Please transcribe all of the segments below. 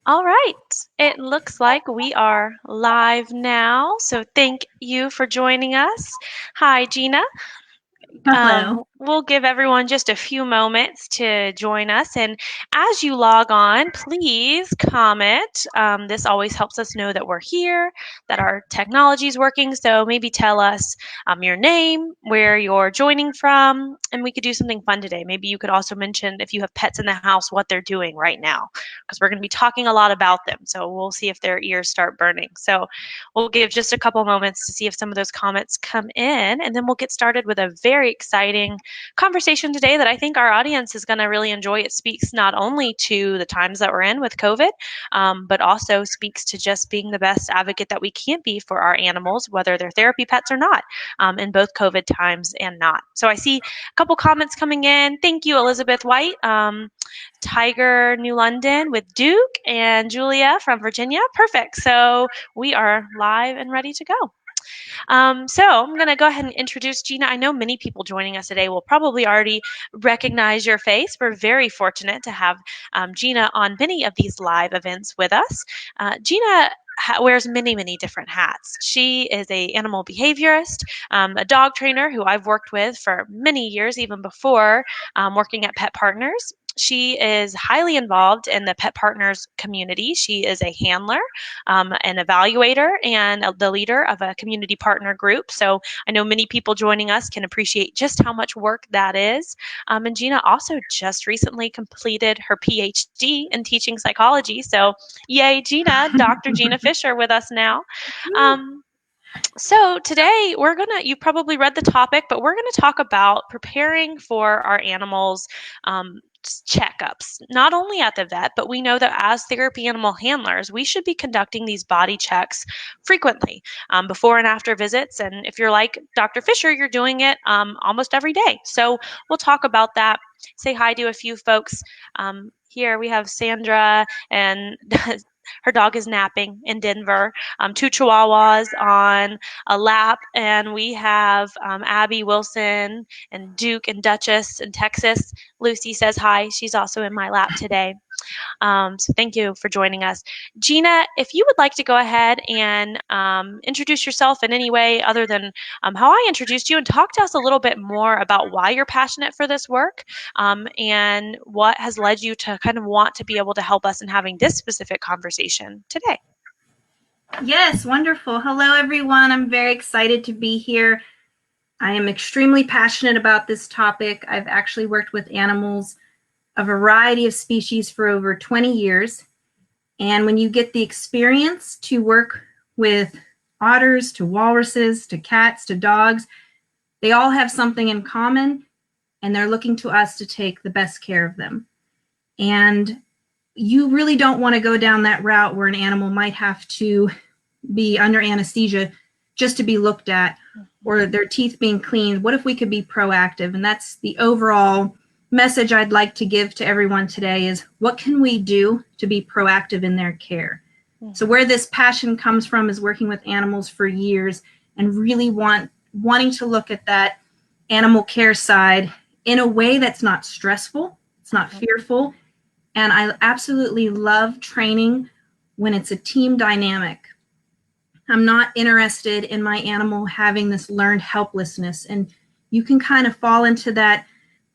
All right. It looks like we are live now. So thank you for joining us. Hi, Gina. Hello. We'll give everyone just a few moments to join us. And as you log on, please comment. This always helps us know that we're here, that our technology is working. So maybe tell us your name, where you're joining from, and we could do something fun today. Maybe you could also mention if you have pets in the house, what they're doing right now, because we're going to be talking a lot about them. So we'll see if their ears start burning. So we'll give just a couple moments to see if some of those comments come in, and then we'll get started with a very exciting conversation today that I think our audience is going to really enjoy. It speaks not only to the times that we're in with COVID, but also speaks to just being the best advocate that we can be for our animals, whether they're therapy pets or not, in both COVID times and not. So I see a couple comments coming in. Thank you, Elizabeth White. Tiger New London with Duke and Julia from Virginia. Perfect. So we are live and ready to go. So I'm going to go ahead and introduce Gina. I know many people joining us today will probably already recognize your face. We're very fortunate to have Gina on many of these live events with us. Gina wears many different hats. She is a animal behaviorist, a dog trainer who I've worked with for many years, even before working at Pet Partners. She is highly involved in the Pet Partners community. She is a handler, an evaluator, and the leader of a community partner group. So I know many people joining us can appreciate just how much work that is. And Gina also just recently completed her PhD in teaching psychology. So yay, Gina, Dr. Gina Fisher with us now. Um, so today you've probably read the topic, but we're going to talk about preparing for our animals' checkups, not only at the vet, but we know that as therapy animal handlers, we should be conducting these body checks frequently, before and after visits. And if you're like Dr. Fisher, you're doing it almost every day. So we'll talk about that. Say hi to a few folks. Here we have Sandra, and her dog is napping in Denver. Two Chihuahuas on a lap, and we have Abby Wilson and Duke and Duchess in Texas. Lucy says hi. She's also in my lap today. So thank you for joining us. Gina, if you would like to go ahead and introduce yourself in any way other than how I introduced you, and talk to us a little bit more about why you're passionate for this work, and what has led you to kind of want to be able to help us in having this specific conversation today. Yes, wonderful. Hello, everyone. I'm very excited to be here. I am extremely passionate about this topic. I've actually worked with animals, a variety of species, for over 20 years. And when you get the experience to work with otters, to walruses, to cats, to dogs, they all have something in common, and they're looking to us to take the best care of them. And you really don't want to go down that route where an animal might have to be under anesthesia just to be looked at, or their teeth being cleaned. What if we could be proactive? And that's the overall message I'd like to give to everyone today, is what can we do to be proactive in their care? So where this passion comes from is working with animals for years and really wanting to look at that animal care side in a way that's not stressful, it's not fearful. And I absolutely love training when it's a team dynamic. I'm not interested in my animal having this learned helplessness. And you can kind of fall into that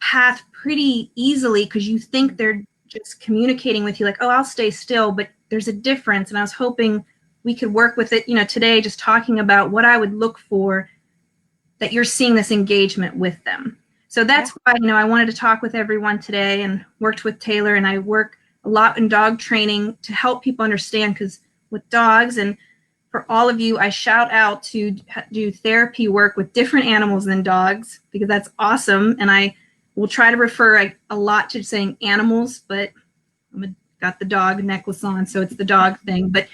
path pretty easily because you think they're just communicating with you like, oh, I'll stay still, but there's a difference. And I was hoping we could work with it, today, just talking about what I would look for, that you're seeing this engagement with them. So that's why, I wanted to talk with everyone today, and worked with Taylor, and I work a lot in dog training to help people understand, because with dogs, and for all of you, I shout out to do therapy work with different animals than dogs, because that's awesome. And I will try to refer a lot to saying animals, but I'm got the dog necklace on, so it's the dog thing. But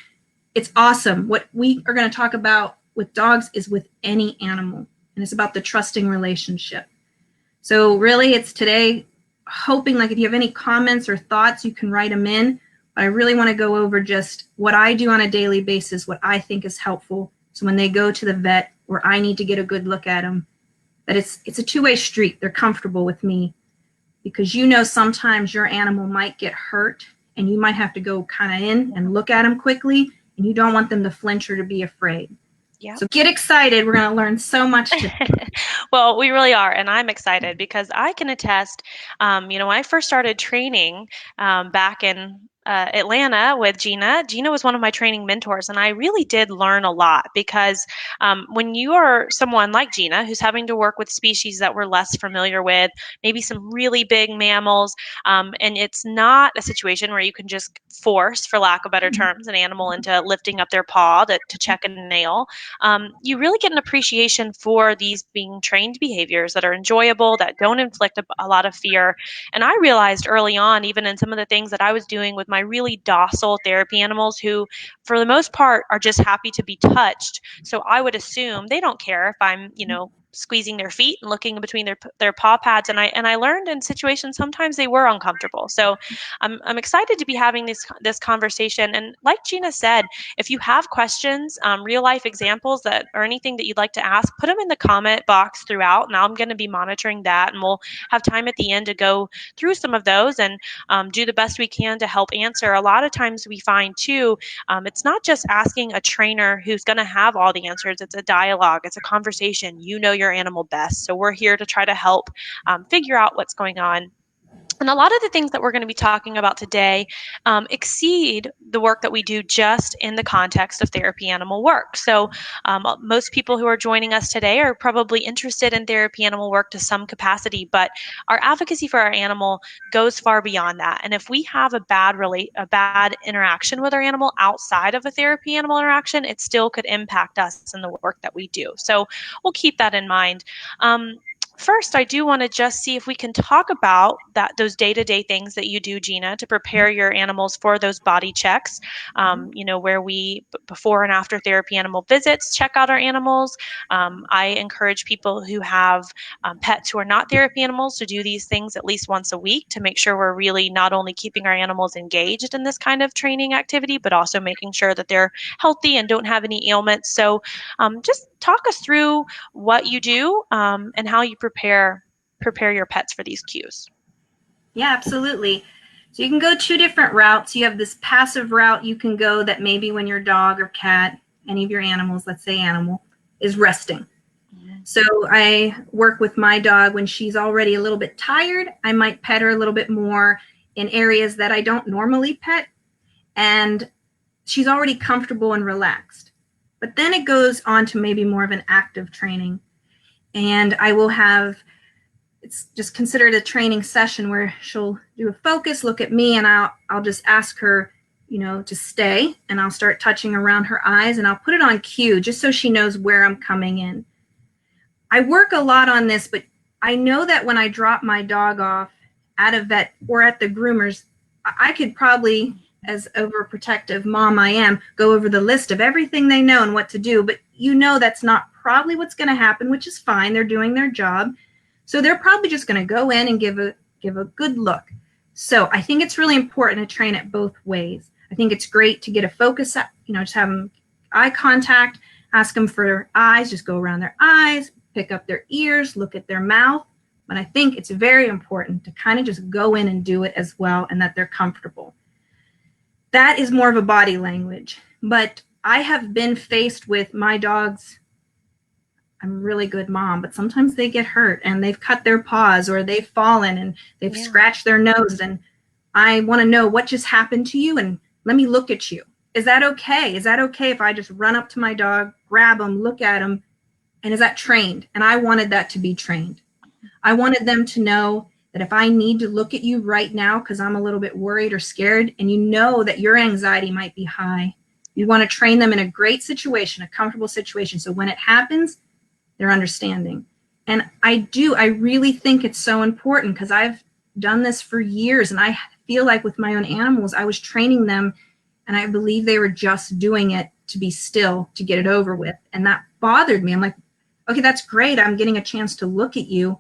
it's awesome. What we are going to talk about with dogs is with any animal, and it's about the trusting relationship. So really, it's today hoping, like, if you have any comments or thoughts, you can write them in. But I really want to go over just what I do on a daily basis, what I think is helpful. So when they go to the vet, or I need to get a good look at them, that it's a two-way street. They're comfortable with me, because sometimes your animal might get hurt and you might have to go kind of in and look at them quickly, and you don't want them to flinch or to be afraid. Yeah. So get excited. We're going to learn so much today. Well, we really are, and I'm excited because I can attest. When I first started training back in Atlanta with Gina, Gina was one of my training mentors, and I really did learn a lot because when you are someone like Gina who's having to work with species that we're less familiar with, maybe some really big mammals, and it's not a situation where you can just force, for lack of better terms, an animal into lifting up their paw to check a nail. You really get an appreciation for these being trained behaviors that are enjoyable, that don't inflict a lot of fear. And I realized early on, even in some of the things that I was doing with my really docile therapy animals, who for the most part are just happy to be touched. So I would assume they don't care if I'm, squeezing their feet and looking between their paw pads. And I learned in situations sometimes they were uncomfortable. So I'm excited to be having this conversation. And like Gina said, if you have questions, real life examples that or anything that you'd like to ask, put them in the comment box throughout. Now I'm going to be monitoring that, and we'll have time at the end to go through some of those and do the best we can to help answer. A lot of times we find too, it's not just asking a trainer who's going to have all the answers. It's a dialogue. It's a conversation. You know your animal best, so we're here to try to help figure out what's going on. And a lot of the things that we're going to be talking about today exceed the work that we do just in the context of therapy animal work. So, most people who are joining us today are probably interested in therapy animal work to some capacity, but our advocacy for our animal goes far beyond that. And if we have a bad interaction with our animal outside of a therapy animal interaction, it still could impact us in the work that we do. So, we'll keep that in mind. First, I do want to just see if we can talk about those day-to-day things that you do, Gina, to prepare your animals for those body checks. Where we before and after therapy animal visits check out our animals. I encourage people who have pets who are not therapy animals to do these things at least once a week to make sure we're really not only keeping our animals engaged in this kind of training activity, but also making sure that they're healthy and don't have any ailments. So, just talk us through what you do and how you prepare your pets for these cues. Yeah, absolutely. So you can go two different routes. You have this passive route you can go that maybe when your dog or cat, any of your animals, let's say animal, is resting. So I work with my dog when she's already a little bit tired. I might pet her a little bit more in areas that I don't normally pet, and she's already comfortable and relaxed. But then it goes on to maybe more of an active training. And I will have, it's just considered a training session where she'll do a focus, look at me, and I'll just ask her, to stay, and I'll start touching around her eyes, and I'll put it on cue just so she knows where I'm coming in. I work a lot on this, but I know that when I drop my dog off at a vet or at the groomers, I could probably, as overprotective mom I am, go over the list of everything they know and what to do, but that's not probably what's going to happen, which is fine. They're doing their job. So they're probably just going to go in and give a good look. So I think it's really important to train it both ways. I think it's great to get a focus, just have them eye contact, ask them for their eyes, just go around their eyes, pick up their ears, look at their mouth. But I think it's very important to kind of just go in and do it as well, and that they're comfortable. That is more of a body language. But I have been faced with my dogs. I'm a really good mom, but sometimes they get hurt and they've cut their paws or they've fallen and they've scratched their nose. And I want to know what just happened to you, and let me look at you. Is that okay? Is that okay if I just run up to my dog, grab him, look at him? And is that trained? And I wanted that to be trained. I wanted them to know that if I need to look at you right now because I'm a little bit worried or scared, and that your anxiety might be high, you want to train them in a great situation, a comfortable situation. So when it happens, they're understanding. And I really think it's so important because I've done this for years, and I feel like with my own animals, I was training them, and I believe they were just doing it to be still, to get it over with. And that bothered me. I'm like, okay, that's great. I'm getting a chance to look at you,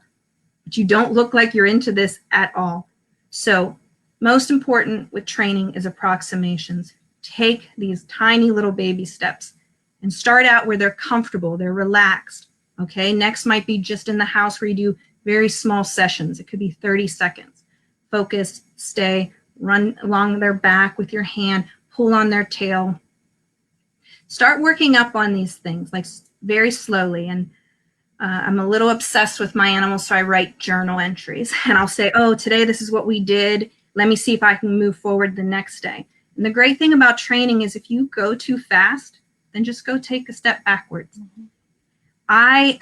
but you don't look like you're into this at all. So most important with training is approximations. Take these tiny little baby steps and start out where they're comfortable, they're relaxed. Okay, next might be just in the house where you do very small sessions. It could be 30 seconds. Focus, stay, run along their back with your hand, pull on their tail. Start working up on these things, like very slowly. And I'm a little obsessed with my animals, so I write journal entries. And I'll say, oh, today this is what we did. Let me see if I can move forward the next day. And the great thing about training is if you go too fast, then just go take a step backwards. Mm-hmm. I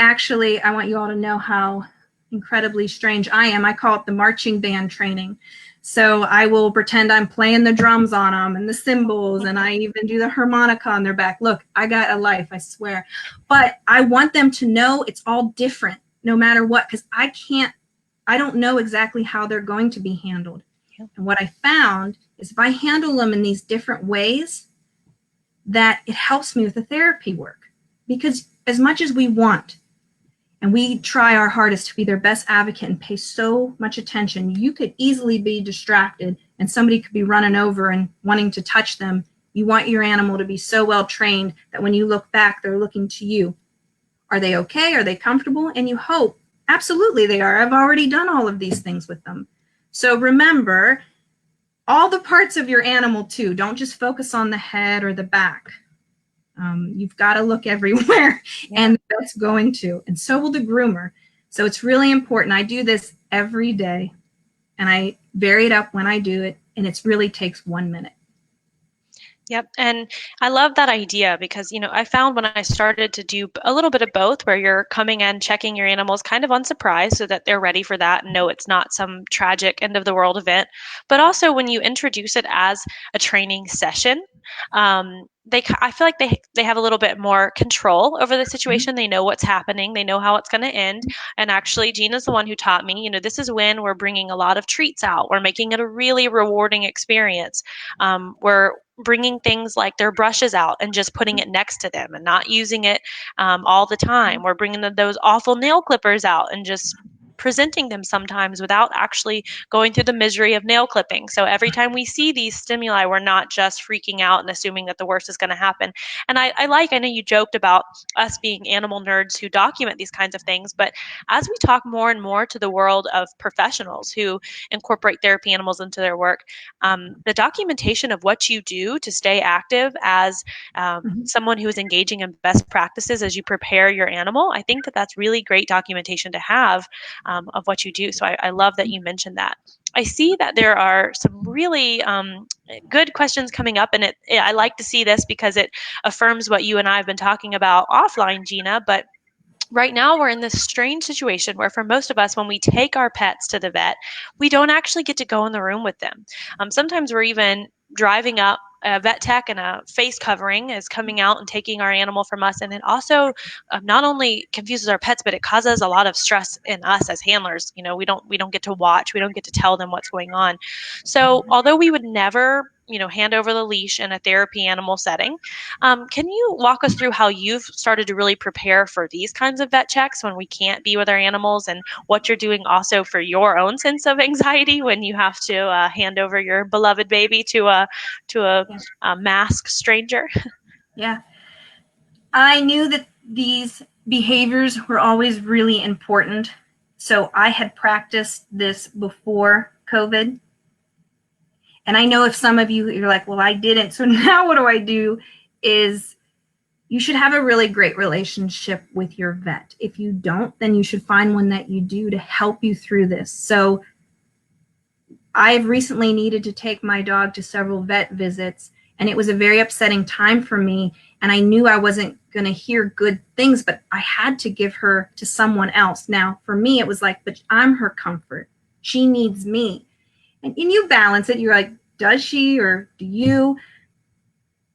want you all to know how incredibly strange I am. I call it the marching band training. So I will pretend I'm playing the drums on them and the cymbals, and I even do the harmonica on their back. Look, I got a life, I swear. But I want them to know it's all different no matter what, because I don't know exactly how they're going to be handled. Yeah. And what I found is if I handle them in these different ways, that it helps me with the therapy work. Because as much as we want, and we try our hardest to be their best advocate and pay so much attention, you could easily be distracted and somebody could be running over and wanting to touch them. You want your animal to be so well trained that when you look back, they're looking to you. Are they okay? Are they comfortable? And you hope, absolutely they are. I've already done all of these things with them. So remember, all the parts of your animal too. Don't just focus on the head or the back. You've got to look everywhere, yeah. And that's going to, and so will the groomer. So it's really important. I do this every day, and I vary it up when I do it, and it really takes 1 minute. Yep. And I love that idea because, I found when I started to do a little bit of both, where you're coming in, checking your animals kind of unsurprised so that they're ready for that and know it's not some tragic end of the world event. But also when you introduce it as a training session, I feel like they have a little bit more control over the situation. They know what's happening. They know how it's going to end. And actually, Gina's the one who taught me, this is when we're bringing a lot of treats out. We're making it a really rewarding experience. We're bringing things like their brushes out and just putting it next to them and not using it all the time. We're bringing those awful nail clippers out and just presenting them sometimes without actually going through the misery of nail clipping. So every time we see these stimuli, we're not just freaking out and assuming that the worst is going to happen. And I know you joked about us being animal nerds who document these kinds of things, but as we talk more and more to the world of professionals who incorporate therapy animals into their work, the documentation of what you do to stay active as someone who is engaging in best practices as you prepare your animal, I think that that's really great documentation to have of what you do. So I love that you mentioned that. I see that there are some really good questions coming up, and I like to see this because it affirms what you and I have been talking about offline, Gina, but right now we're in this strange situation where for most of us, when we take our pets to the vet, we don't actually get to go in the room with them. Sometimes we're even driving up, a vet tech and a face covering is coming out and taking our animal from us. And it also not only confuses our pets, but it causes a lot of stress in us as handlers. We don't get to watch, we don't get to tell them what's going on. So although we would never hand over the leash in a therapy animal setting, can you walk us through how you've started to really prepare for these kinds of vet checks when we can't be with our animals, and what you're doing also for your own sense of anxiety when you have to hand over your beloved baby to a masked stranger? Yeah. I knew that these behaviors were always really important. So I had practiced this before COVID. And I know if some of you're like, well, I didn't. So now what do I do is you should have a really great relationship with your vet. If you don't, then you should find one that you do to help you through this. So I've recently needed to take my dog to several vet visits, and it was a very upsetting time for me. And I knew I wasn't going to hear good things, but I had to give her to someone else. Now, for me, it was like, but I'm her comfort. She needs me. And you balance it. You're like, does she or do you?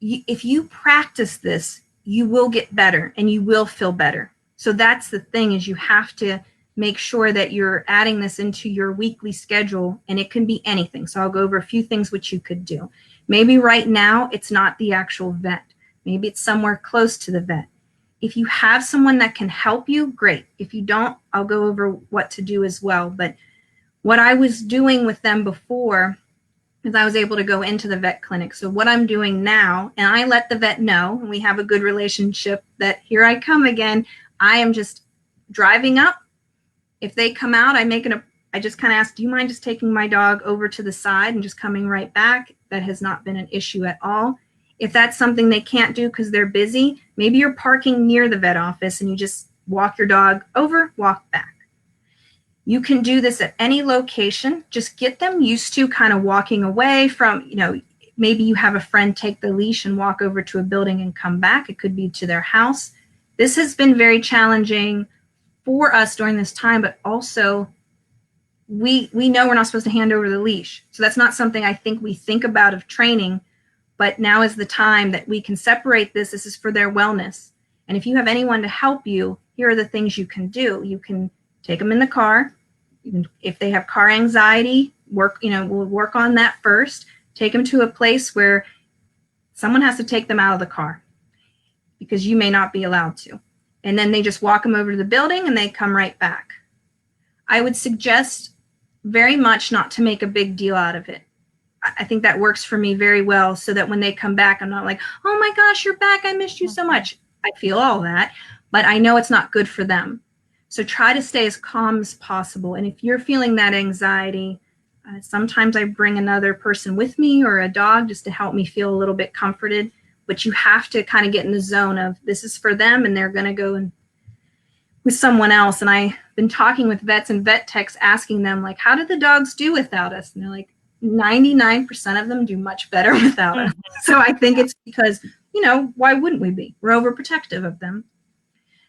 If you practice this, you will get better and you will feel better. So that's the thing, is you have to make sure that you're adding this into your weekly schedule, and it can be anything. So I'll go over a few things which you could do. Maybe right now it's not the actual vet. Maybe it's somewhere close to the vet. If you have someone that can help you, great. If you don't, I'll go over what to do as well. But what I was doing with them before is I was able to go into the vet clinic. So what I'm doing now, and I let the vet know, and we have a good relationship, that here I come again. I am just driving up. If they come out, I make an I just kind of ask, do you mind just taking my dog over to the side and just coming right back? That has not been an issue at all. If that's something they can't do because they're busy, maybe you're parking near the vet office and you just walk your dog over, walk back. You can do this at any location. Just get them used to kind of walking away from, maybe you have a friend take the leash and walk over to a building and come back. It could be to their house. This has been very challenging for us during this time, but also we know we're not supposed to hand over the leash. So that's not something I think we think about of training, but now is the time that we can separate this. This is for their wellness. And if you have anyone to help you, here are the things you can do. You can take them in the car. If they have car anxiety, we'll work on that first. Take them to a place where someone has to take them out of the car because you may not be allowed to. And then they just walk them over to the building and they come right back. I would suggest very much not to make a big deal out of it. I think that works for me very well, so that when they come back, I'm not like, oh my gosh, you're back. I missed you so much. I feel all that, but I know it's not good for them. So try to stay as calm as possible. And if you're feeling that anxiety, sometimes I bring another person with me or a dog just to help me feel a little bit comforted. But you have to kind of get in the zone of this is for them and they're going to go and with someone else. And I've been talking with vets and vet techs asking them, like, how did the dogs do without us? And they're like, 99% of them do much better without us. So I think it's because, why wouldn't we be? We're overprotective of them.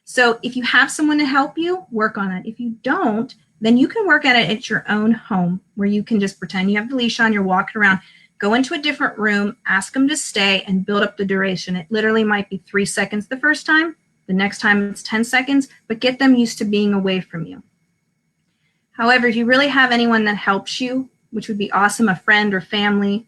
So if you have someone to help you, work on it. If you don't, then you can work at it at your own home, where you can just pretend you have the leash on, you're walking around, go into a different room, ask them to stay, and build up the duration. It literally might be 3 seconds the first time. The next time it's 10 seconds, but get them used to being away from you. However, if you really have anyone that helps you, which would be awesome, a friend or family,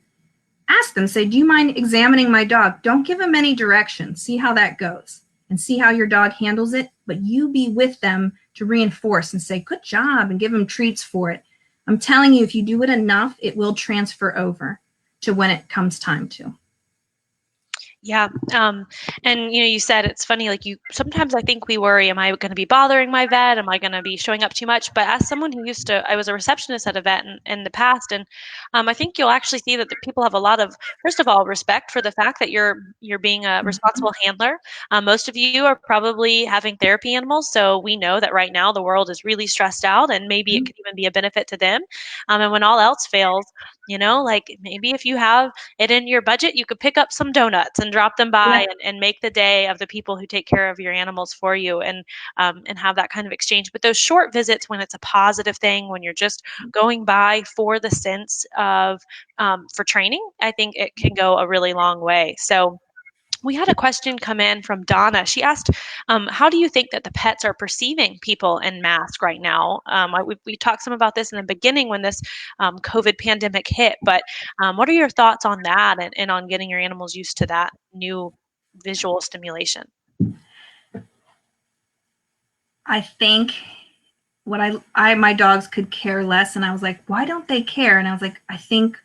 ask them, say, do you mind examining my dog? Don't give them any directions. See how that goes and see how your dog handles it, but you be with them to reinforce and say, good job, and give them treats for it. I'm telling you, if you do it enough, it will transfer over to when it comes time to. Yeah. And you said it's funny, like sometimes I think we worry, am I going to be bothering my vet? Am I going to be showing up too much? But as someone who I was a receptionist at a vet in the past, and I think you'll actually see that the people have a lot of, first of all, respect for the fact that you're being a responsible handler. Most of you are probably having therapy animals, so we know that right now the world is really stressed out, and maybe it could even be a benefit to them. And when all else fails, like maybe if you have it in your budget, you could pick up some donuts and drop them by, and make the day of the people who take care of your animals for you, and have that kind of exchange. But those short visits, when it's a positive thing, when you're just going by for the sense of for training, I think it can go a really long way. So we had a question come in from Donna. She asked, how do you think that the pets are perceiving people in mask right now? We talked some about this in the beginning when this COVID pandemic hit, but what are your thoughts on that, and on getting your animals used to that new visual stimulation? I think my dogs could care less, and I was like, why don't they care? And I was like, I think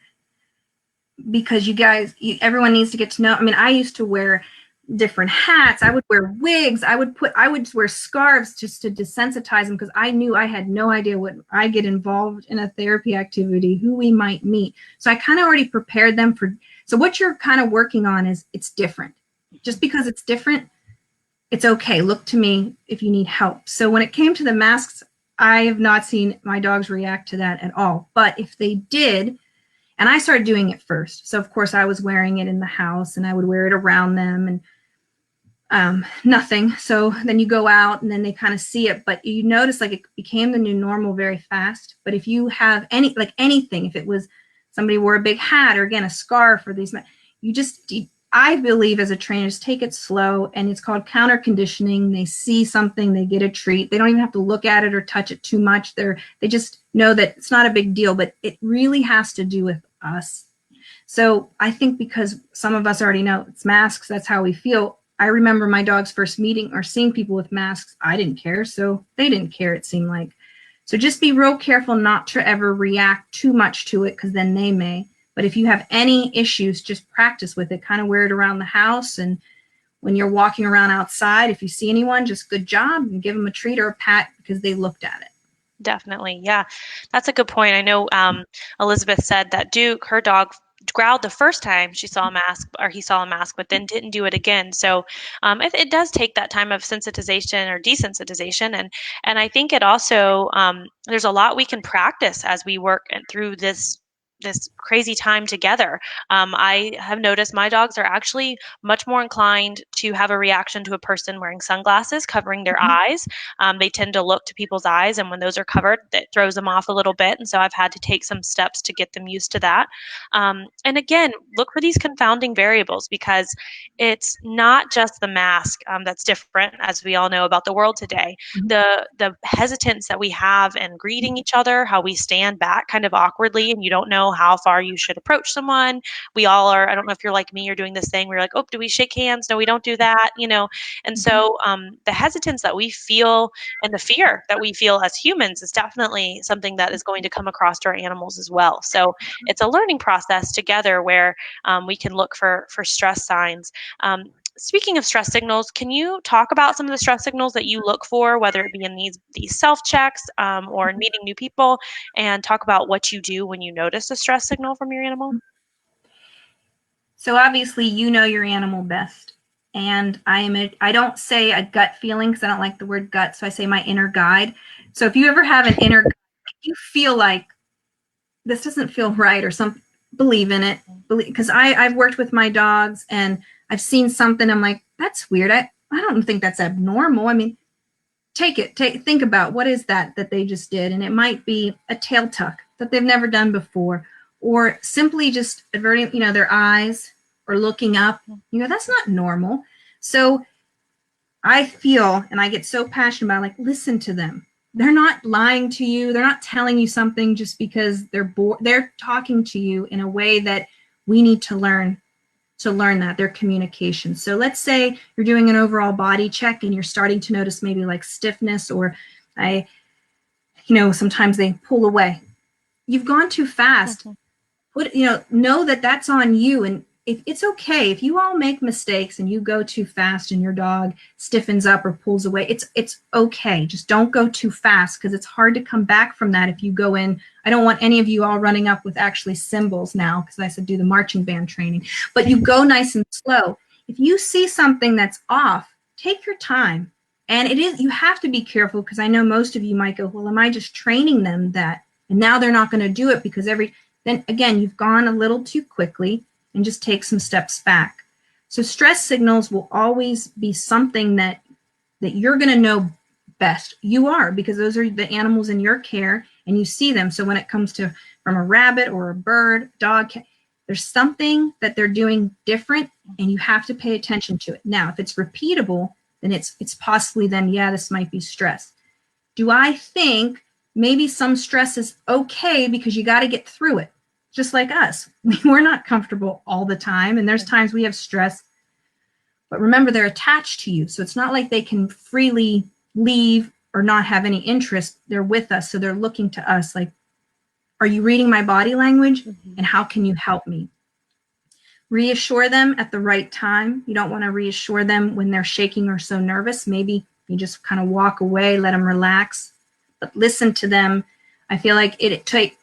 because everyone needs to get to know. I mean, I used to wear different hats. I would wear wigs. I would wear scarves just to desensitize them, because I knew I had no idea what I get involved in a therapy activity, who we might meet. So I kind of already prepared them for. So what you're kind of working on is it's different. Just because it's different, it's okay. Look to me if you need help. So when it came to the masks, I have not seen my dogs react to that at all. But if they did, and I started doing it first. So of course I was wearing it in the house, and I would wear it around them, and nothing. So then you go out and then they kind of see it, but you notice like it became the new normal very fast. But if you have anything, if it was somebody wore a big hat, or again, a scarf, or I believe as a trainer, just take it slow, and it's called counter conditioning. They see something, they get a treat. They don't even have to look at it or touch it too much. They just know that it's not a big deal, but it really has to do with us. So I think because some of us already know it's masks, that's how we feel. I remember my dogs first meeting or seeing people with masks. I didn't care, so they didn't care, it seemed like. So just be real careful not to ever react too much to it, because then they may. But if you have any issues, just practice with it. Kind of wear it around the house, and when you're walking around outside, if you see anyone, just good job, and give them a treat or a pat because they looked at it. Definitely. Yeah. That's a good point. I know Elizabeth said that Duke, her dog, growled the first time she saw a mask or he saw a mask, but then didn't do it again. So it does take that time of sensitization or desensitization. And I think it also, there's a lot we can practice as we work through this crazy time together. I have noticed my dogs are actually much more inclined to have a reaction to a person wearing sunglasses covering their Mhm. eyes. They tend to look to people's eyes, and when those are covered, that throws them off a little bit. And so I've had to take some steps to get them used to that. And again, look for these confounding variables because it's not just the mask that's different, as we all know about the world today. Mhm. The hesitance that we have in greeting each other, how we stand back kind of awkwardly, and you don't know how far you should approach someone. We all are. I don't know if you're like me, you're doing this thing where you're like, oh, do we shake hands? No, we don't do that. And Mhm. so the hesitance that we feel and the fear that we feel as humans is definitely something that is going to come across to our animals as well. So it's a learning process together where we can look for stress signs. Speaking of stress signals, can you talk about some of the stress signals that you look for, whether it be in these self checks or in meeting new people, and talk about what you do when you notice a stress signal from your animal? So obviously you know your animal best. And I don't say a gut feeling because I don't like the word gut. So I say my inner guide. So if you ever have an inner guide, if you feel like this doesn't feel right or some believe in it, because I've worked with my dogs and I've seen something. I'm like, that's weird. I don't think that's abnormal. I mean, think about what is that they just did. And it might be a tail tuck that they've never done before, or simply just averting, their eyes or looking up. That's not normal. So I feel, and I get so passionate about, like, listen to them. They're not lying to you. They're not telling you something just because they're bored. They're talking to you in a way that we need to learn that their communication. So let's say you're doing an overall body check and you're starting to notice maybe like stiffness, or I, sometimes they pull away. You've gone too fast. Mhm. Know that that's on you. And if it's okay if you all make mistakes and you go too fast and your dog stiffens up or pulls away, it's okay. Just don't go too fast, because it's hard to come back from that if you go in. I don't want any of you all running up with actually symbols now, because I said do the marching band training, but you go nice and slow. If you see something that's off, take your time. And you have to be careful, because I know most of you might go, well, am I just training them that, and now they're not going to do it because then again, you've gone a little too quickly, and just take some steps back. So stress signals will always be something that you're going to know best. You are, because those are the animals in your care and you see them. So when it comes to from a rabbit or a bird, dog, there's something that they're doing different, and you have to pay attention to it. Now, if it's repeatable, then it's possibly then, yeah, this might be stress. Do I think maybe some stress is okay because you got to get through it? Just like us. We're not comfortable all the time, and there's times we have stress. But remember, they're attached to you. So it's not like they can freely leave or not have any interest. They're with us. So they're looking to us like, are you reading my body language? Mhm. And how can you help me? Reassure them at the right time. You don't want to reassure them when they're shaking or so nervous. Maybe you just kind of walk away, let them relax, but listen to them. I feel like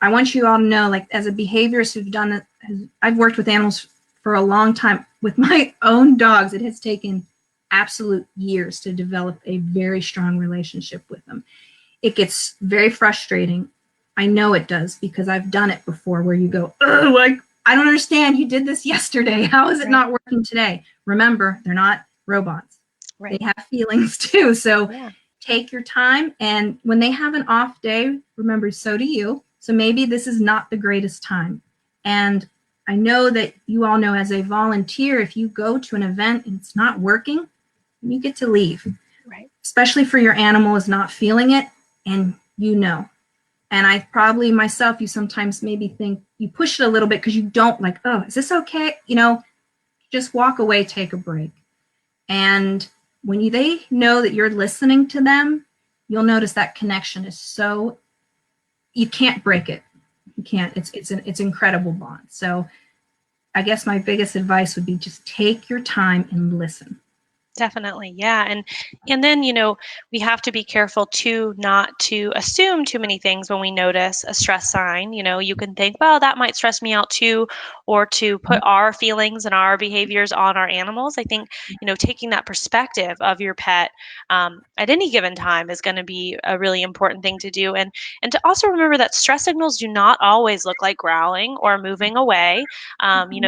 I want you all to know, like, as a behaviorist who's done it, I've worked with animals for a long time. With my own dogs, it has taken absolute years to develop a very strong relationship with them. It gets very frustrating. I know it does, because I've done it before, where you go, oh, like, I don't understand. You did this yesterday. How is it Right. not working today? Remember, they're not robots. They Right. have feelings too. So Yeah. take your time. And when they have an off day, remember, so do you. So maybe this is not the greatest time. And I know that you all know, as a volunteer, if you go to an event and it's not working, you get to leave, Right. especially for your animal is not feeling it, and and I probably myself, you sometimes maybe think you push it a little bit because you don't like, oh, is this okay? Just walk away, take a break. And when they know that you're listening to them, you'll notice that connection is so, you can't break it. You can't. It's an incredible bond. So I guess my biggest advice would be just take your time and listen. Definitely. Yeah. And then, we have to be careful too not to assume too many things when we notice a stress sign. You can think, well, that might stress me out too, or to put our feelings and our behaviors on our animals. I think, taking that perspective of your pet at any given time is going to be a really important thing to do. And to also remember that stress signals do not always look like growling or moving away.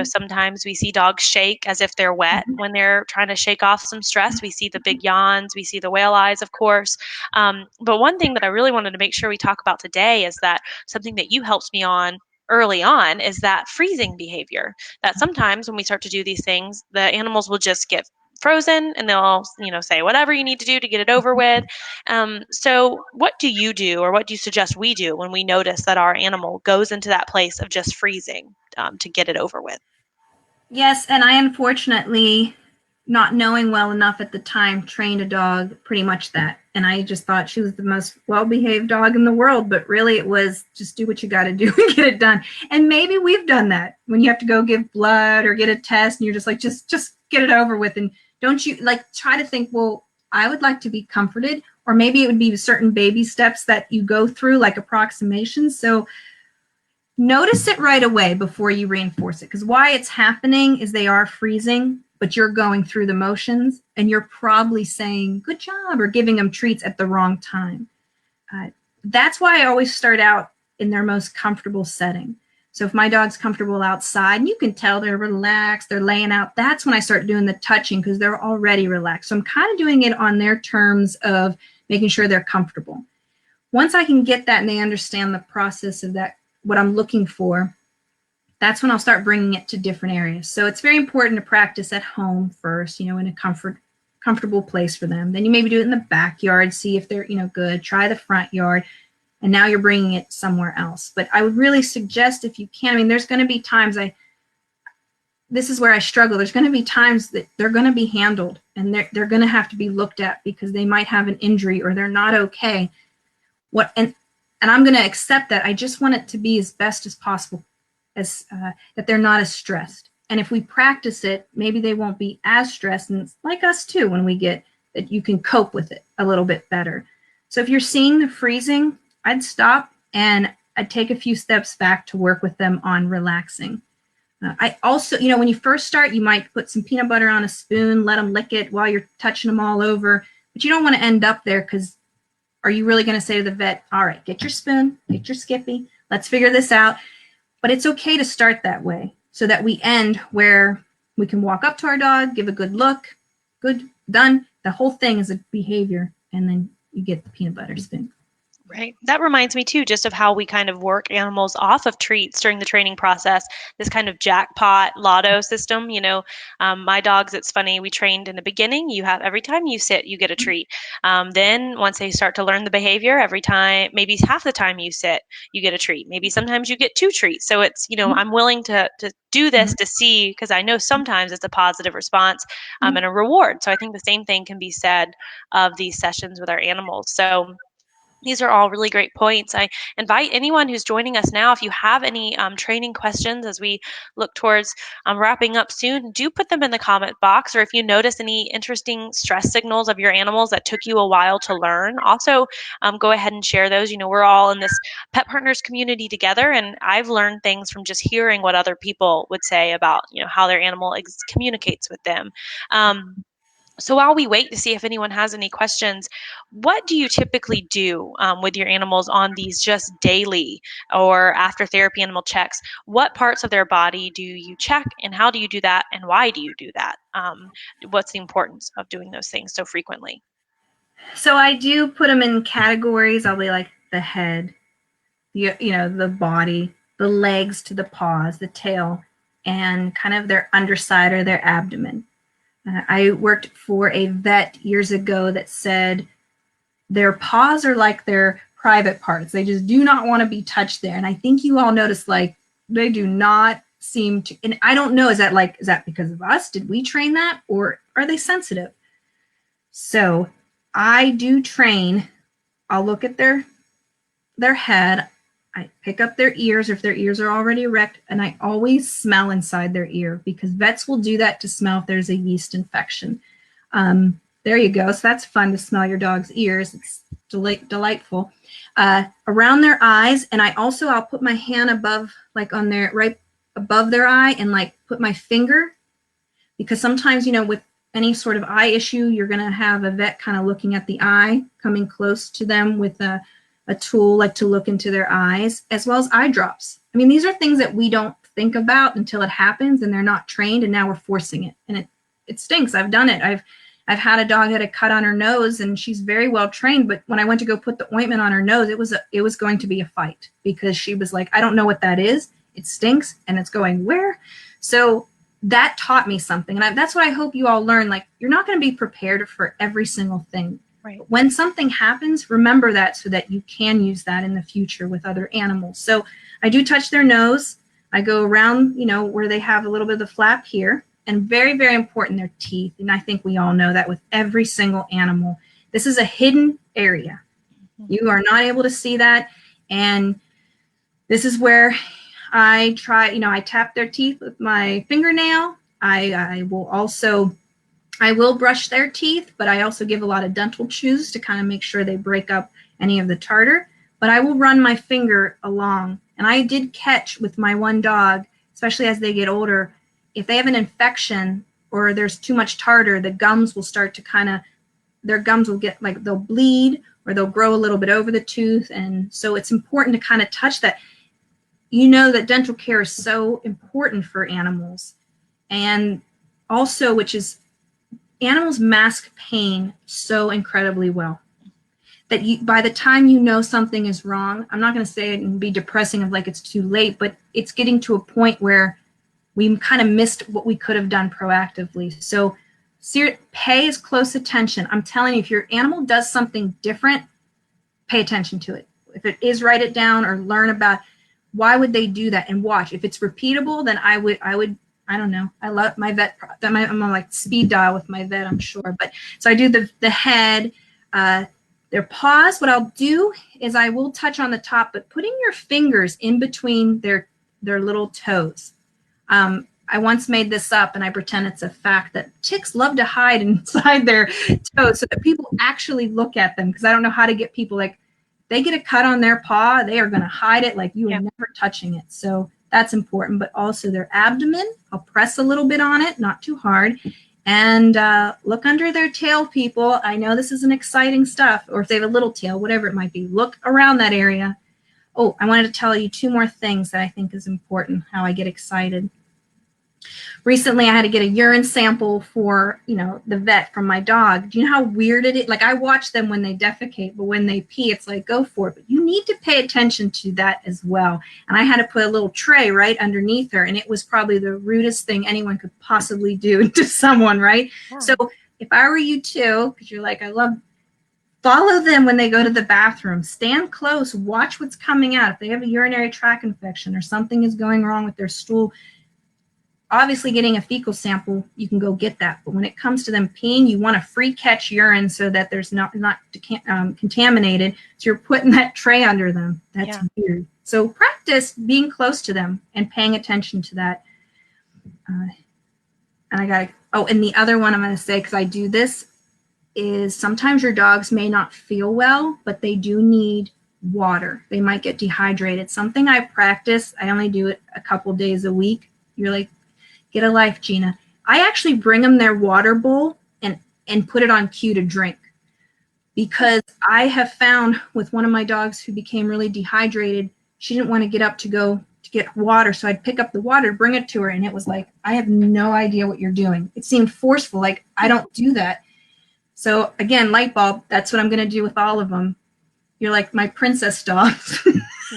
Sometimes we see dogs shake as if they're wet when they're trying to shake off some stress. We see the big yawns, we see the whale eyes, of course. But one thing that I really wanted to make sure we talk about today is that something that you helped me on early on is that freezing behavior. That sometimes when we start to do these things, the animals will just get frozen and they'll say whatever you need to do to get it over with. So what do you do, or what do you suggest we do when we notice that our animal goes into that place of just freezing to get it over with? Yes, and I unfortunately, not knowing well enough at the time, trained a dog pretty much that. And I just thought she was the most well-behaved dog in the world, but really it was just do what you got to do and get it done. And maybe we've done that when you have to go give blood or get a test and you're just like, just get it over with. And don't you like try to think, well, I would like to be comforted, or maybe it would be certain baby steps that you go through, like approximations. So notice it right away before you reinforce it, because why it's happening is they are freezing, but you're going through the motions and you're probably saying good job or giving them treats at the wrong time. That's why I always start out in their most comfortable setting. So if my dog's comfortable outside and you can tell they're relaxed, they're laying out, that's when I start doing the touching because they're already relaxed. So I'm kind of doing it on their terms of making sure they're comfortable. Once I can get that and they understand the process of that, what I'm looking for, that's when I'll start bringing it to different areas. So it's very important to practice at home first, in a comfortable place for them. Then you maybe do it in the backyard, see if they're, good. Try the front yard. And now you're bringing it somewhere else. But I would really suggest, if you can, there's going to be times this is where I struggle. There's going to be times that they're going to be handled and they're going to have to be looked at because they might have an injury or they're not okay. And I'm going to accept that. I just want it to be as best as possible, as that they're not as stressed. And if we practice it, maybe they won't be as stressed. And it's like us too, when we get that you can cope with it a little bit better. So if you're seeing the freezing, I'd stop and I'd take a few steps back to work with them on relaxing. I also, when you first start, you might put some peanut butter on a spoon, let them lick it while you're touching them all over. But you don't want to end up there, because are you really going to say to the vet, all right, get your spoon, get your Skippy, let's figure this out? But it's okay to start that way so that we end where we can walk up to our dog, give a good look, good, done. The whole thing is a behavior, and then you get the peanut butter spoon. Right. That reminds me too, just of how we kind of work animals off of treats during the training process. This kind of jackpot lotto system. My dogs. It's funny. We trained in the beginning. You have every time you sit, you get a treat. Then once they start to learn the behavior, every time, maybe half the time you sit, you get a treat. Maybe sometimes you get two treats. So it's I'm willing to do this to see, because I know sometimes it's a positive response and a reward. So I think the same thing can be said of these sessions with our animals. So these are all really great points. I invite anyone who's joining us now, if you have any training questions as we look towards wrapping up soon, do put them in the comment box. Or if you notice any interesting stress signals of your animals that took you a while to learn, also go ahead and share those. We're all in this Pet Partners community together, and I've learned things from just hearing what other people would say about how their animal communicates with them. So while we wait to see if anyone has any questions, what do you typically do with your animals on these just daily or after therapy animal checks? What parts of their body do you check, and how do you do that, and why do you do that? What's the importance of doing those things so frequently? So I do put them in categories. I'll be like the head, the body, the legs to the paws, the tail, and kind of their underside or their abdomen. I worked for a vet years ago that said their paws are like their private parts. They just do not want to be touched there. And I think you all noticed, like, they do not seem to, and I don't know, is that because of us? Did we train that, or are they sensitive? So I do train. I'll look at their head. I pick up their ears if their ears are already erect, and I always smell inside their ear, because vets will do that to smell if there's a yeast infection. There you go. So that's fun to smell your dog's ears. It's delightful. Around their eyes, and I'll put my hand above, like on their, right above their eye, and like put my finger, because sometimes, with any sort of eye issue, you're going to have a vet kind of looking at the eye, coming close to them with a tool, like to look into their eyes, as well as eye drops. I mean, these are things that we don't think about until it happens, and they're not trained, and now we're forcing it, and it stinks. I've done it. I've had a dog that had a cut on her nose, and she's very well trained, but when I went to go put the ointment on her nose, it was going to be a fight, because she was like, I don't know what that is. It stinks, and it's going where? So that taught me something, and that's what I hope you all learn. Like, you're not going to be prepared for every single thing. Right. But when something happens, remember that, so that you can use that in the future with other animals. So I do touch their nose. I go around, where they have a little bit of the flap here, and very, very important, their teeth. And I think we all know that with every single animal. This is a hidden area. Mm-hmm. You are not able to see that. And this is where I try, I tap their teeth with my fingernail. I will brush their teeth, but I also give a lot of dental chews to kind of make sure they break up any of the tartar. But I will run my finger along. And I did catch with my one dog, especially as they get older, if they have an infection or there's too much tartar, the gums will start to their gums will get, like, they'll bleed, or they'll grow a little bit over the tooth. And so it's important to kind of touch that. That dental care is so important for animals. And also, animals mask pain so incredibly well that by the time something is wrong, I'm not going to say it and be depressing of like it's too late, but it's getting to a point where we kind of missed what we could have done proactively. So pay close attention. I'm telling you, if your animal does something different, pay attention to it. If it is, write it down or learn about why would they do that, and watch. If it's repeatable, then I would, I don't know. I love my vet. I'm on like speed dial with my vet, I'm sure. But so I do the head, their paws. What I'll do is I will touch on the top, but putting your fingers in between their little toes. I once made this up, and I pretend it's a fact, that ticks love to hide inside their toes so that people actually look at them, because I don't know how to get people, like, they get a cut on their paw, they are going to hide it like you are never touching it. So that's important. But also their abdomen, I'll press a little bit on it, not too hard. And look under their tail, people. I know this isn't exciting stuff, or if they have a little tail, whatever it might be, look around that area. Oh, I wanted to tell you 2 more things that I think is important, how I get excited. Recently, I had to get a urine sample for, the vet from my dog. Do you know how weird it is? Like, I watch them when they defecate, but when they pee, it's like, go for it. But you need to pay attention to that as well. And I had to put a little tray right underneath her, and it was probably the rudest thing anyone could possibly do to someone, right? Yeah. So if I were you too, because you're like, follow them when they go to the bathroom. Stand close, watch what's coming out. If they have a urinary tract infection or something is going wrong with their stool, obviously getting a fecal sample, you can go get that. But when it comes to them peeing, you want to free catch urine so that there's not contaminated. So you're putting that tray under them. That's weird. So practice being close to them and paying attention to that. And and the other one I'm going to say, because I do this, is sometimes your dogs may not feel well, but they do need water. They might get dehydrated. Something I practice, I only do it a couple days a week. You're like, get a life, Gina. I actually bring them their water bowl and put it on cue to drink, because I have found with one of my dogs who became really dehydrated, she didn't want to get up to go to get water. So I'd pick up the water, bring it to her, and it was like, I have no idea what you're doing. It seemed forceful, like I don't do that. So again, light bulb, that's what I'm going to do with all of them. You're like my princess dogs.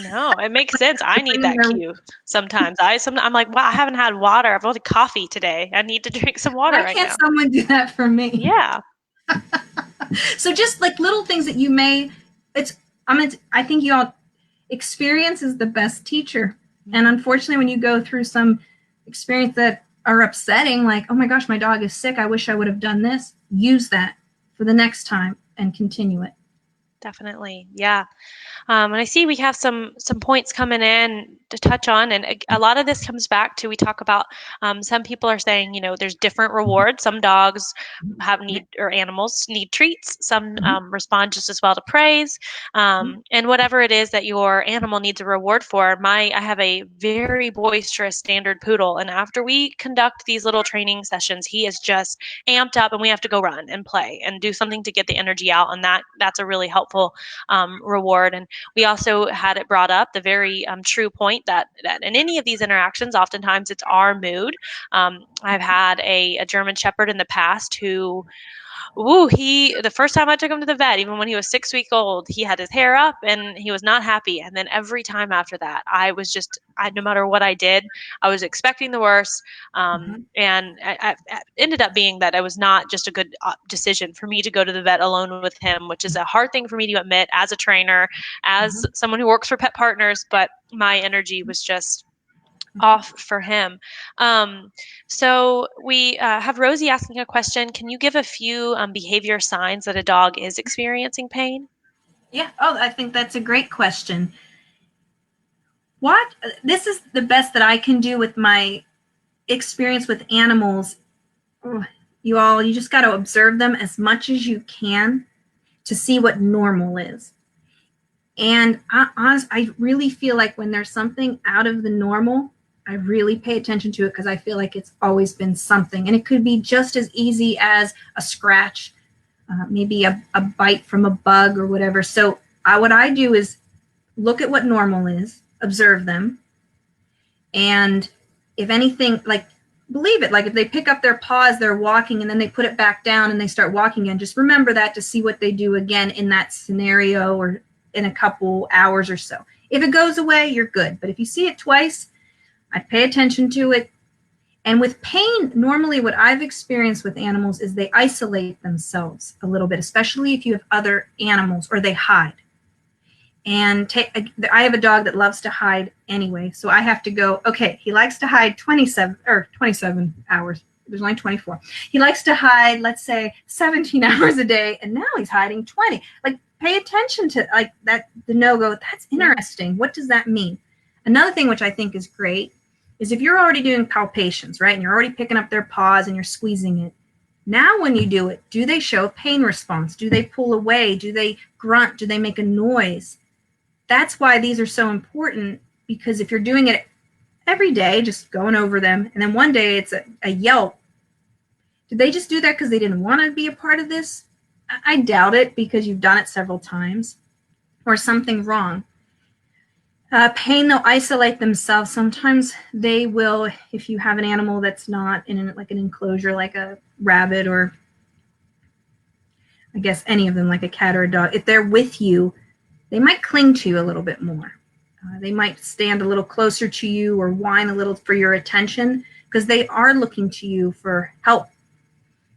No, it makes sense. I need that cue sometimes. I'm like, wow, I haven't had water. I've only coffee today. I need to drink some water right now. Why can't someone do that for me? Yeah. So just like little things that you may, I think you all, experience is the best teacher. Mm-hmm. And unfortunately, when you go through some experience that are upsetting, like, oh my gosh, my dog is sick, I wish I would have done this, use that for the next time and continue it. Definitely. Yeah. And I see we have some points coming in to touch on, and a lot of this comes back to we talk about some people are saying, there's different rewards. Some dogs have Yeah. need or animals need treats. Some Mhm. respond just as well to praise, Mhm. and whatever it is that your animal needs a reward for. I have a very boisterous standard poodle, and after we conduct these little training sessions, he is just amped up, and we have to go run and play and do something to get the energy out, and that's a really helpful reward. And we also had it brought up the very true point that in any of these interactions, oftentimes it's our mood. I've had a German Shepherd in the past who, ooh, the first time I took him to the vet, even when he was 6 weeks old, he had his hair up and he was not happy. And then every time after that, no matter what I did, I was expecting the worst. Mhm. And I ended up being that it was not just a good decision for me to go to the vet alone with him, which is a hard thing for me to admit as a trainer, as Mhm. someone who works for Pet Partners, but my energy was just Mhm. off for him. Um, so we have Rosie asking a question. Can you give a few behavior signs that a dog is experiencing pain? Yeah. Oh, I think that's a great question. What this is the best that I can do with my experience with animals. You just got to observe them as much as you can to see what normal is. And I really feel like when there's something out of the normal, I really pay attention to it because I feel like it's always been something. And it could be just as easy as a scratch, maybe a bite from a bug or whatever. So what I do is look at what normal is, observe them, and if anything, like, believe it, like if they pick up their paws, they're walking, and then they put it back down and they start walking again, just remember that to see what they do again in that scenario or in a couple hours or so. If it goes away, you're good. But if you see it twice, I'd pay attention to it. And with pain, normally what I've experienced with animals is they isolate themselves a little bit, especially if you have other animals, or they hide. And I have a dog that loves to hide anyway, so I have to go, okay, he likes to hide 27 hours. There's only 24. He likes to hide, let's say, 17 hours a day, and now he's hiding 20. Like, pay attention to like that, the no-go. That's Yeah. interesting. What does that mean? Another thing which I think is great is if you're already doing palpations, right, and you're already picking up their paws and you're squeezing it, now when you do it, do they show pain response? Do they pull away? Do they grunt? Do they make a noise? That's why these are so important, because if you're doing it every day, just going over them, and then one day it's a yelp, did they just do that because they didn't want to be a part of this? I doubt it, because you've done it several times, or something wrong. Pain, they'll isolate themselves. Sometimes they will, if you have an animal that's not in like an enclosure, like a rabbit, or I guess any of them, like a cat or a dog, if they're with you, they might cling to you a little bit more. They might stand a little closer to you or whine a little for your attention, because they are looking to you for help.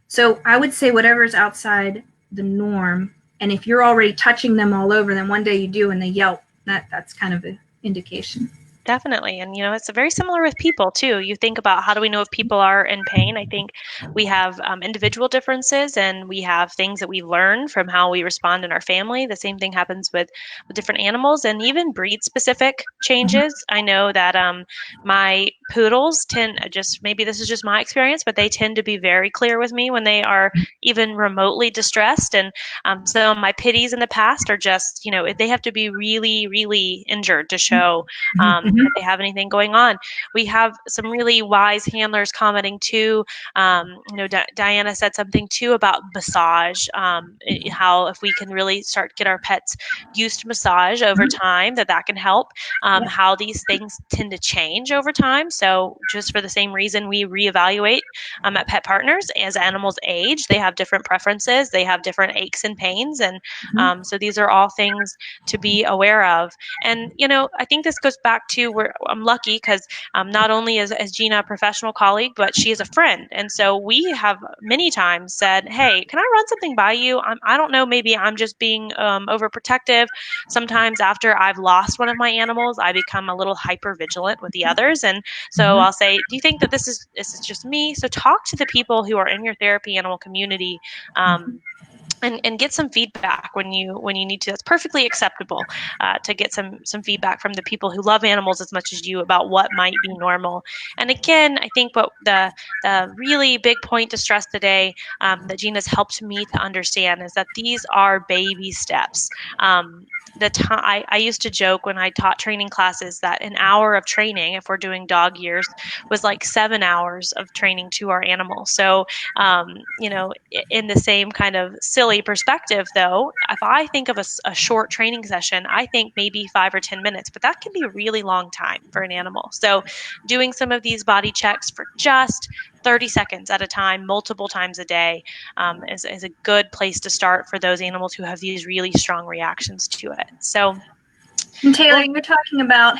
So I would say whatever's outside the norm, and if you're already touching them all over, then one day you do and they yelp, that's kind of an indication. Definitely. And, it's very similar with people too. You think about how do we know if people are in pain? I think we have individual differences and we have things that we learn from how we respond in our family. The same thing happens with different animals and even breed specific changes. I know that my poodles tend, just maybe this is just my experience, but they tend to be very clear with me when they are even remotely distressed. And so my pitties in the past are just, they have to be really, really injured to show Mm-hmm. if they have anything going on. We have some really wise handlers commenting too. Diana said something too about massage, how if we can really start get our pets used to massage over time, that can help. Yeah. How these things tend to change over time. So just for the same reason we reevaluate at Pet Partners as animals age, they have different preferences, they have different aches and pains, and Mm-hmm. so these are all things to be aware of. And I think this goes back to where I'm lucky because not only is Gina a professional colleague, but she is a friend. And so we have many times said, "Hey, can I run something by you? I don't know, maybe I'm just being overprotective." Sometimes after I've lost one of my animals, I become a little hyper vigilant with the others, and so Mm-hmm. I'll say, "Do you think that this is just me?" So talk to the people who are in your therapy animal community. Um, and get some feedback when you need to. That's perfectly acceptable to get some feedback from the people who love animals as much as you about what might be normal. And again, I think what the really big point to stress today, that Gina's helped me to understand, is that these are baby steps. The time I used to joke when I taught training classes that an hour of training, if we're doing dog years, was like 7 hours of training to our animal. So in the same kind of silly perspective, though, if I think of a short training session, I think maybe 5 or 10 minutes, but that can be a really long time for an animal. So, doing some of these body checks for just 30 seconds at a time, multiple times a day, is a good place to start for those animals who have these really strong reactions to it. So, And Taylor, well, you're talking about,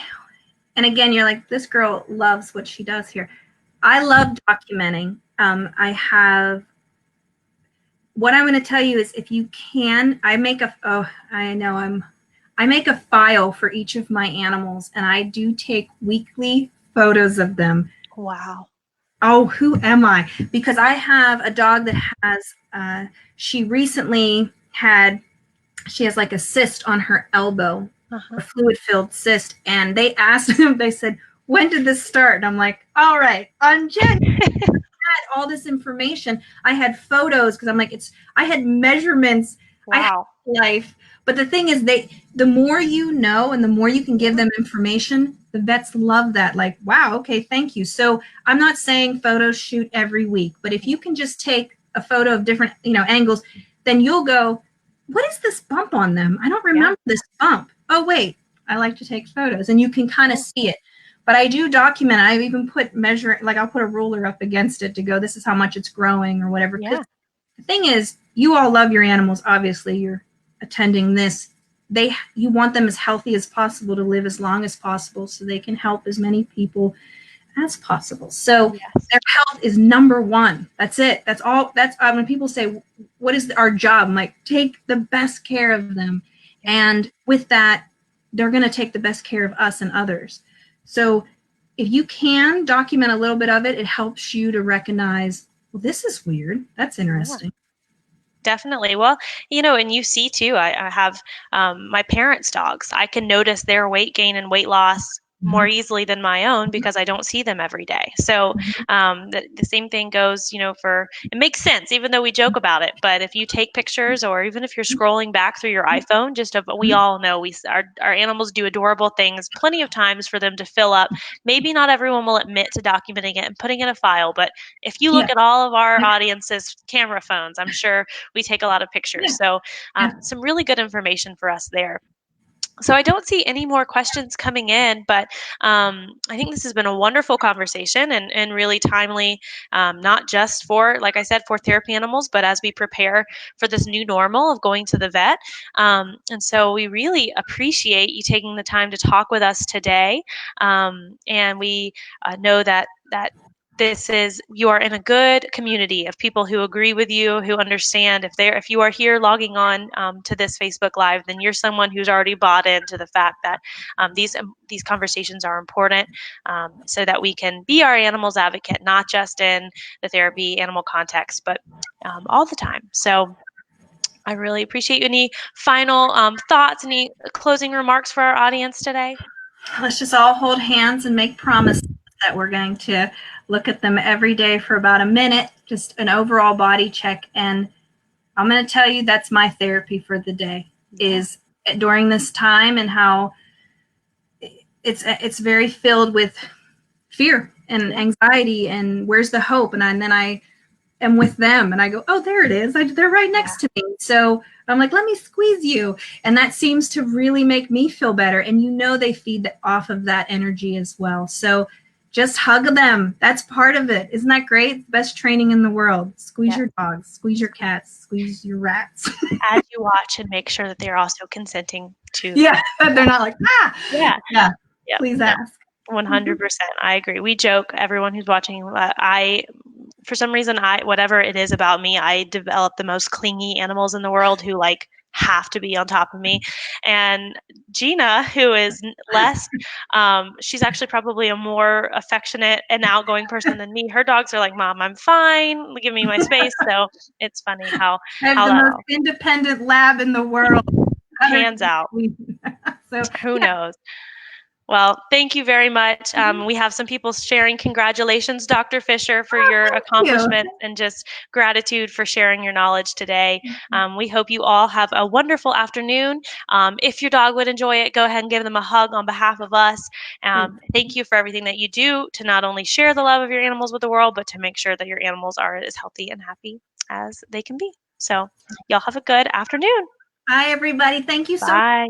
and again, you're like, this girl loves what she does here. I love documenting. I have, what I'm going to tell you is, if you can, I make I make a file for each of my animals, and I do take weekly photos of them. wow. Oh, who am I? Because I have a dog that has, she recently had, she has like a cyst on her elbow, Uh-huh. a fluid filled cyst. And they asked him, they said, when did this start? And I'm like, all right, on January. All this information. I had photos because I'm like, I had measurements. I had Wow. life. But the thing is, the more you know and the more you can give them information, the vets love that. Like, wow, okay, thank you. So I'm not saying photos shoot every week, but if you can just take a photo of different, angles, then you'll go, what is this bump on them? I don't Yeah. remember this bump. Oh, wait, I like to take photos, and you can kind of Yeah. see it. But I do document. I even put like I'll put a ruler up against it to go, this is how much it's growing or whatever. Because Yeah. the thing is, you all love your animals. Obviously, you're attending this. You want them as healthy as possible to live as long as possible so they can help as many people as possible. So Yes. their health is number one. That's it. That's all. That's when people say, what is our job? I'm like, take the best care of them. Yeah. And with that, they're going to take the best care of us and others. So if you can document a little bit of it, it helps you to recognize, well, this is weird. That's Yeah. interesting. Definitely. Well, and you see too, I have my parents' dogs. I can notice their weight gain and weight loss more Mhm. easily than my own because I don't see them every day. So the same thing goes, it makes sense, even though we joke about it. But if you take pictures, or even if you're scrolling back through your iPhone, we all know our animals do adorable things plenty of times for them to fill up. Maybe not everyone will admit to documenting it and putting in a file, but if you look Yeah. at all of our Yeah. audience's camera phones, I'm sure we take a lot of Yeah. pictures. So, Yeah. some really good information for us there. So I don't see any more questions coming in, but I think this has been a wonderful conversation and really timely, not just for, like I said, for therapy animals, but as we prepare for this new normal of going to the vet. And so we really appreciate you taking the time to talk with us today. And we know that you are in a good community of people who agree with you, who understand. If you are here logging on to this Facebook Live, then you're someone who's already bought into the fact that these conversations are important, so that we can be our animals advocate, not just in the therapy animal context, but all the time. So I really appreciate you. Any final thoughts, any closing remarks for our audience today? Let's just all hold hands and make promises that we're going to look at them every day for about a minute, just an overall body check. And I'm going to tell you, that's my therapy for the day, Yeah. is during this time, and how it's very filled with fear and Yeah. anxiety and where's the hope. And then I am with them and I go, oh, there it is. They're right Yeah. next to me. So I'm like, let me squeeze you. And that seems to really make me feel better. And they feed off of that energy as well. So just hug them. That's part of it. Isn't that great? Best training in the world. Squeeze Yeah. your dogs, squeeze your cats, squeeze your rats. As you watch, and make sure that they're also consenting to. Yeah, they're not like, ah. Yeah. Yeah, Yep. please No, ask. 100%. I agree. We joke, everyone who's watching, for some reason, whatever it is about me, I develop the most clingy animals in the world who like have to be on top of me. And Gina, who is less, she's actually probably a more affectionate and outgoing person than me. Her dogs are like, "Mom, I'm fine. Give me my space." So it's funny I have how the that most all independent lab in the world. pans out. So Who yeah, knows? Well, thank you very much. thank We have some people sharing congratulations, Dr. Fisher, for your you. accomplishments and just gratitude for sharing your knowledge today. We hope you all have a wonderful afternoon. If your dog would enjoy it, go ahead and give them a hug on behalf of us. Thank you for everything that you do to not only share the love of your animals with the world, but to make sure that your animals are as healthy and happy as they can be. So, y'all have a good afternoon. Hi, everybody. Thank you so much. Bye.